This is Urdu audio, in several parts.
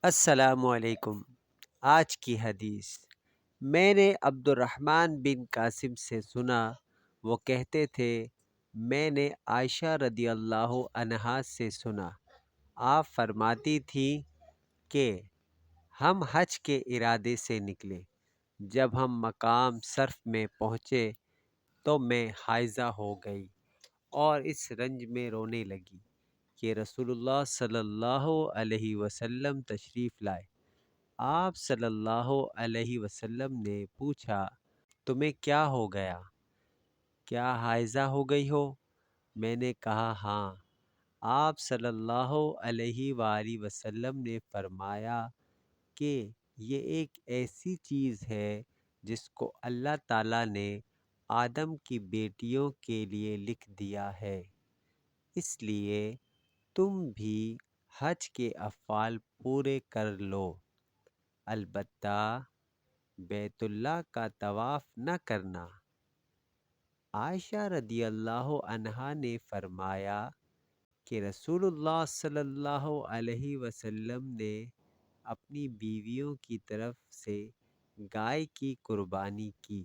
السلام علیکم۔ آج کی حدیث میں نے عبد الرحمن بن قاسم سے سنا، وہ کہتے تھے میں نے عائشہ رضی اللہ عنہا سے سنا، آپ فرماتی تھی کہ ہم حج کے ارادے سے نکلے، جب ہم مقام صرف میں پہنچے تو میں حائضہ ہو گئی اور اس رنج میں رونے لگی کہ رسول اللہ صلی اللہ علیہ وسلم تشریف لائے۔ آپ صلی اللہ علیہ وسلم نے پوچھا تمہیں کیا ہو گیا؟ کیا حائضہ ہو گئی ہو؟ میں نے کہا ہاں۔ آپ صلی اللہ علیہ وآلہ وسلم نے فرمایا کہ یہ ایک ایسی چیز ہے جس کو اللہ تعالیٰ نے آدم کی بیٹیوں کے لیے لکھ دیا ہے، اس لیے تم بھی حج کے افعال پورے کر لو، البتہ بیت اللہ کا طواف نہ کرنا۔ عائشہ رضی اللہ عنہا نے فرمایا کہ رسول اللہ صلی اللہ علیہ وسلم نے اپنی بیویوں کی طرف سے گائے کی قربانی کی۔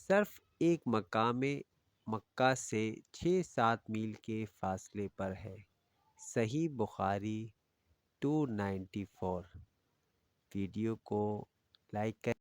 صرف ایک مقام مکہ سے 6-7 میل کے فاصلے پر ہے۔ صحیح بخاری 294۔ ویڈیو کو لائک کریں۔